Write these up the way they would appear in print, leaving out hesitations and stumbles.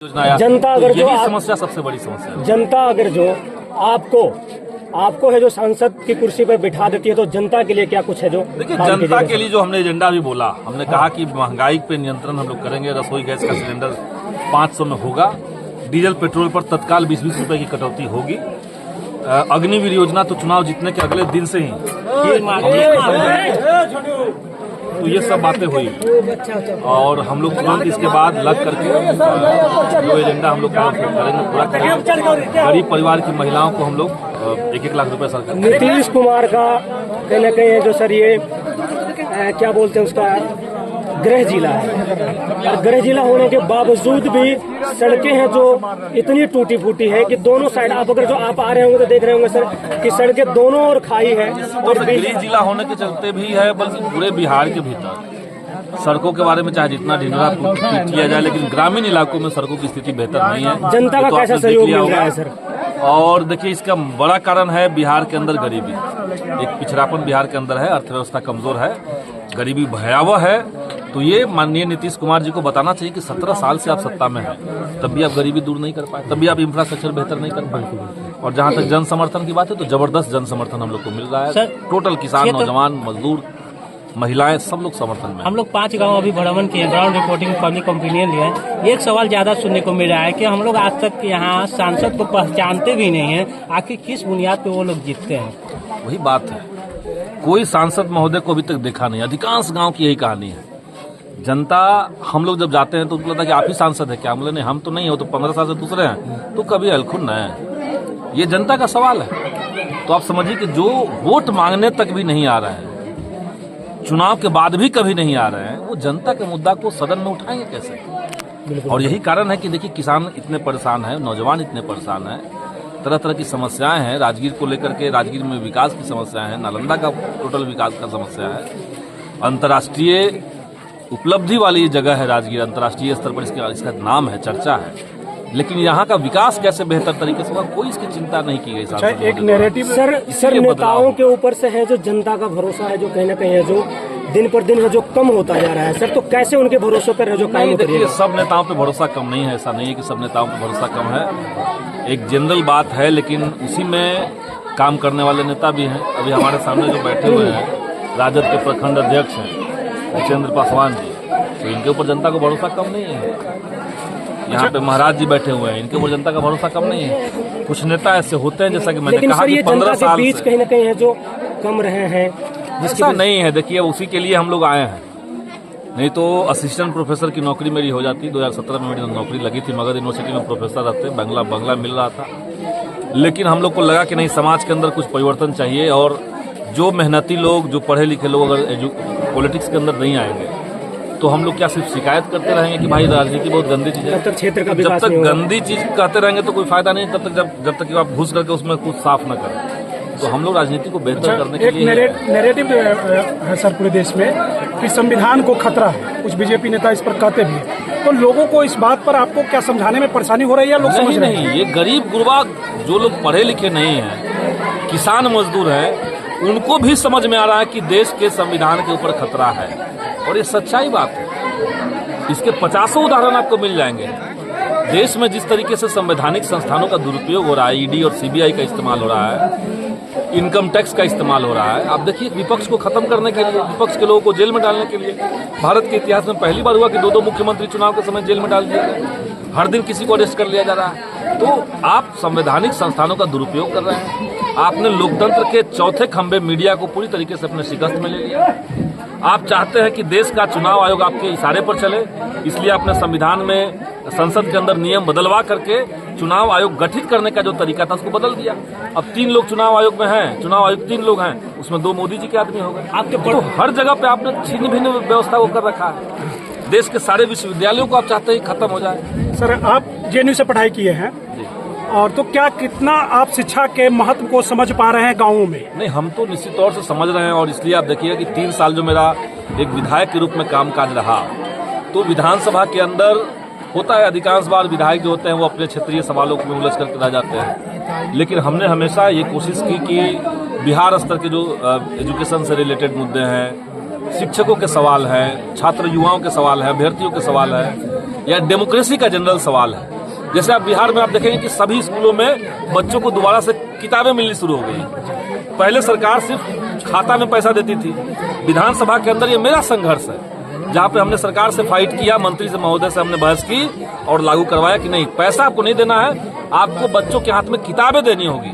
जनता अगर जो समस्या सबसे बड़ी समस्या है। जनता अगर जो आपको है जो सांसद की कुर्सी पर बिठा देती है तो जनता के लिए क्या कुछ है जो देखिए, जनता के लिए जो हमने एजेंडा भी बोला, हमने कहा कि महंगाई पे नियंत्रण हम लोग करेंगे। रसोई गैस का सिलेंडर 500 में होगा, डीजल पेट्रोल पर तत्काल 20-20 रुपए की कटौती होगी। अग्निवीर योजना तो चुनाव जीतने के अगले दिन से ही तो ये सब बातें हुई और हम लोग तुरंत इसके बाद लग करके जो एजेंडा हम लोग करेंगे पूरा करेंगे। गरीब परिवार की महिलाओं को हम लोग 1-1 लाख रुपए सरकार। नीतीश कुमार का कहीं न कहीं जो सर ये क्या बोलते हैं उसका गृह जिला है, और गृह जिला होने के बावजूद भी सड़कें हैं जो इतनी टूटी फूटी है कि दोनों साइड आप अगर जो आप आ रहे होंगे तो देख रहे होंगे सर कि सड़कें दोनों ओर खाई है। और गृह जिला होने के चलते भी है, बल्कि पूरे बिहार के भीतर सड़कों के बारे में चाहे जितना ढिंढोरा किया जाए, लेकिन ग्रामीण इलाकों में सड़कों की स्थिति बेहतर नहीं है। जनता का कैसा सहयोग मिल रहा है सर? और देखिए, इसका बड़ा कारण है बिहार के अंदर गरीबी, एक पिछड़ापन बिहार के अंदर है, अर्थव्यवस्था कमजोर है, गरीबी भयावह है। तो ये माननीय नीतीश कुमार जी को बताना चाहिए कि 17 साल से आप सत्ता में हैं, तब भी आप गरीबी दूर नहीं कर पाए, तब भी आप इंफ्रास्ट्रक्चर बेहतर नहीं कर पाए। और जहां तक जन समर्थन की बात है तो जबरदस्त जन समर्थन हम लोग को मिल रहा है। टोटल किसान, नौजवान, मजदूर, महिलाएं सब लोग समर्थन में। हम लोग 5 गांव अभी भ्रमण किए, ग्राउंड रिपोर्टिंग, पब्लिक ओपिनियन लिया है। एक सवाल ज्यादा सुनने को मिल रहा है कि हम लोग आज तक यहाँ सांसद को पहचानते भी नहीं है, आखिर किस बुनियाद पे वो लोग जीतते हैं? वही बात है, कोई सांसद महोदय को अभी तक देखा नहीं। अधिकांश गाँव की यही कहानी है। जनता, हम लोग जब जाते हैं तो उनको लगता है कि आप ही सांसद है क्या? बोले नहीं, हम तो नहीं हो, तो 15 साल से दूसरे हैं, तो कभी अलखुन है। ये जनता का सवाल है। तो आप समझिए कि जो वोट मांगने तक भी नहीं आ रहे हैं, चुनाव के बाद भी कभी नहीं आ रहे हैं, वो जनता के मुद्दा को सदन में उठाएंगे कैसे? और यही कारण है कि देखिए, किसान इतने परेशान हैं, नौजवान इतने परेशान हैं, तरह तरह की समस्याएं हैं। राजगीर को लेकर के, राजगीर में विकास की समस्याएं हैं, नालंदा का टोटल विकास का समस्या है। अंतर्राष्ट्रीय उपलब्धि वाली जगह है राजगीर, अंतर्राष्ट्रीय स्तर पर इसका नाम है, चर्चा है, लेकिन यहाँ का विकास कैसे बेहतर तरीके से होगा, कोई इसकी चिंता नहीं की गई। एक नैरेटिव सर नेताओं के ऊपर से है जो जनता का भरोसा है जो कहीं ना कहीं है जो दिन पर दिन है जो कम होता जा रहा है सर, तो कैसे उनके भरोसे पर है जो कायम करिए? सब नेताओं पे भरोसा कम नहीं है, ऐसा नहीं है कि सब नेताओं पे भरोसा कम है। एक जनरल बात है, लेकिन उसी में काम करने वाले नेता भी हैं। अभी हमारे सामने जो बैठे हुए हैं राजद के प्रखंड अध्यक्ष हैं जितेंद्र पासवान जी, तो इनके ऊपर जनता को भरोसा कम नहीं है। यहाँ पे महाराज जी बैठे हुए हैं, इनके ऊपर जनता का भरोसा कम नहीं है। कुछ नेता ऐसे होते हैं, जैसा कि मैंने कहा कि 15 साल बीच कहीं ना कहीं है जो कम रहे हैं, ऐसा नहीं है। देखिए, उसी के लिए हम लोग आए हैं, नहीं तो असिस्टेंट प्रोफेसर की नौकरी मेरी हो जाती। 2017 में मेरी नौकरी लगी थी, मगध यूनिवर्सिटी में प्रोफेसर रहते, बंगला मिल रहा था। लेकिन हम लोग को लगा कि नहीं, समाज के अंदर कुछ परिवर्तन चाहिए, और जो मेहनती लोग, जो पढ़े लिखे लोग अगर पॉलिटिक्स के अंदर नहीं आएंगे तो हम लोग क्या सिर्फ शिकायत करते रहेंगे कि भाई राजनीति बहुत गंदी चीज है? क्षेत्र का जब तक गंदी चीज कहते रहेंगे तो कोई फायदा नहीं, तब तक जब तक आप घुस करके उसमें कुछ साफ न करें। तो हम लोग राजनीति को बेहतर करने के लिए नैरेटिव है सर पूरे देश में कि संविधान को खतरा है, कुछ बीजेपी नेता इस पर कहते भी हैं, तो लोगों को इस बात पर आपको क्या समझाने में परेशानी हो रही है? लोग समझ रहे हैं? ये गरीब गुरबा जो लोग पढ़े लिखे नहीं हैं, किसान मजदूर हैं, उनको भी समझ में आ रहा है कि देश के संविधान के ऊपर खतरा है, और ये सच्चाई बात है। इसके 50 उदाहरण आपको मिल जाएंगे। देश में जिस तरीके से संवैधानिक संस्थानों का दुरुपयोग हो रहा है, ईडी और सीबीआई का इस्तेमाल हो रहा है, इनकम टैक्स का इस्तेमाल हो रहा है। आप देखिए, विपक्ष को खत्म करने के लिए, विपक्ष के लोगों को जेल में डालने के लिए, भारत के इतिहास में पहली बार हुआ कि 2 मुख्यमंत्री चुनाव के समय जेल में डाल दिए गए। हर दिन किसी को अरेस्ट कर लिया जा रहा है। तो आप संवैधानिक संस्थानों का दुरुपयोग कर रहे हैं। आपने लोकतंत्र के चौथे खंभे मीडिया को पूरी तरीके से अपने शिकस्त में ले लिया। आप चाहते हैं कि देश का चुनाव आयोग आपके इशारे पर चले, इसलिए आपने संविधान में, संसद के अंदर नियम बदलवा करके चुनाव आयोग गठित करने का जो तरीका था उसको बदल दिया। अब 3 लोग चुनाव आयोग में हैं, चुनाव आयोग 3 लोग हैं, उसमें 2 मोदी जी के आदमी हो गए। आपके तो हर जगह पे आपने छिन्न भिन्न व्यवस्था को कर रखा है। देश के सारे विश्वविद्यालयों को आप चाहते हैं खत्म हो जाए। सर, आप जेएनयू से पढ़ाई किए हैं, और तो क्या कितना आप शिक्षा के महत्व को समझ पा रहे हैं गाँवों में? नहीं, हम तो निश्चित तौर से समझ रहे हैं, और इसलिए आप देखिए कि 3 साल जो मेरा एक विधायक के रूप में कामकाज रहा, तो विधानसभा के अंदर होता है, अधिकांश बार विधायक जो होते हैं वो अपने क्षेत्रीय सवालों में उलझ करके रह जाते हैं, लेकिन हमने हमेशा ये कोशिश की कि बिहार स्तर के जो एजुकेशन से रिलेटेड मुद्दे हैं, शिक्षकों के सवाल हैं, छात्र युवाओं के सवाल हैं, अभ्यर्थियों के सवाल हैं, या डेमोक्रेसी का जनरल सवाल है। जैसे आप बिहार में आप देखेंगे कि सभी स्कूलों में बच्चों को दोबारा से किताबें मिलनी शुरू हो गई। पहले सरकार सिर्फ खाता में पैसा देती थी। विधानसभा के अंदर ये मेरा संघर्ष है, जहाँ पे हमने सरकार से फाइट किया, मंत्री से महोदय से हमने बहस की और लागू करवाया कि नहीं, पैसा आपको नहीं देना है, आपको बच्चों के हाथ में किताबें देनी होगी।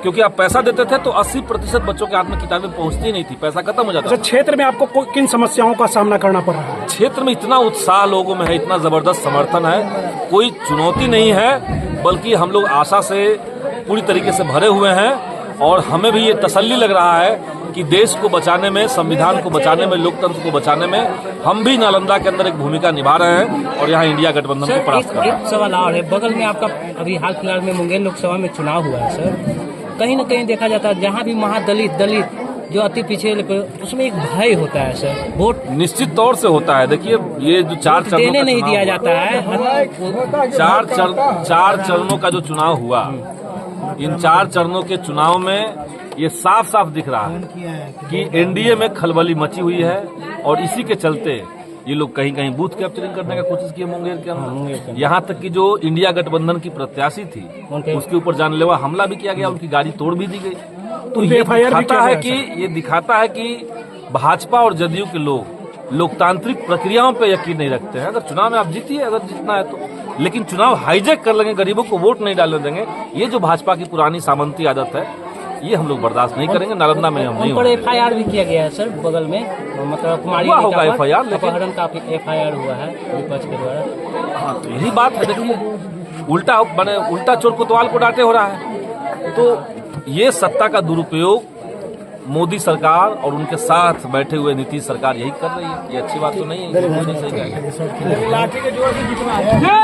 क्योंकि आप पैसा देते थे तो 80% बच्चों के हाथ में किताबें पहुंचती नहीं थी, पैसा खत्म हो जाता था। क्षेत्र में आपको किन समस्याओं का सामना करना पड़ रहा है? क्षेत्र में इतना उत्साह लोगों में है, इतना जबरदस्त समर्थन है, कोई चुनौती नहीं है, बल्कि हम लोग आशा से पूरी तरीके से भरे हुए हैं। और हमें भी ये तसल्ली लग रहा है कि देश को बचाने में, संविधान को बचाने में, लोकतंत्र को बचाने में हम भी नालंदा के अंदर एक भूमिका निभा रहे हैं और यहाँ इंडिया गठबंधन को परास्त कर रहे हैं। एक सवाल और है, बगल में आपका अभी हाल फिलहाल में मुंगेर लोकसभा में चुनाव हुआ है सर, कहीं न कहीं देखा जाता है जहाँ भी महादलित जो अति पिछड़े पे, उसमें एक भय होता है सर, वोट निश्चित तौर से होता है। देखिए ये जो 4 चरणों देने का नहीं चुनाव दिया जाता है। 4 चरणों का जो चुनाव हुआ, इन 4 चरणों के चुनाव में ये साफ साफ दिख रहा है कि एनडीए में खलबली मची हुई है और इसी के चलते ये लोग कहीं कहीं बूथ कैप्चरिंग करने का कोशिश किए मुंगेर के अंदर। यहाँ तक कि जो इंडिया गठबंधन की प्रत्याशी थी उसके ऊपर जानलेवा हमला भी किया गया, उनकी गाड़ी तोड़ भी दी गई। तो ये दिखाता है कि भाजपा और जदयू के लोग लोकतांत्रिक प्रक्रियाओं पे यकीन नहीं रखते हैं। अगर चुनाव में आप जीतिए, अगर जीतना है तो, लेकिन चुनाव हाईजैक कर लेंगे, गरीबों को वोट नहीं डालने देंगे, ये जो भाजपा की पुरानी सामंती आदत है, ये हम लोग बर्दाश्त नहीं करेंगे। नालंदा में हम नहीं होंगे। FIR भी किया गया है सर बगल में, मतलब कुमारी हुआ होगा FIR, लेकिन अपहरण का FIR हुआ है विपक्ष के द्वारा। हाँ, तो यही बात है। देखिए उल्टा चोर कोतवाल को डांटे हो रहा है। तो ये सत्ता का दुरुपयोग मोदी सरकार और उनके साथ बैठे हुए नीतीश सरकार यही कर रही है। ये अच्छी बात तो नहीं है।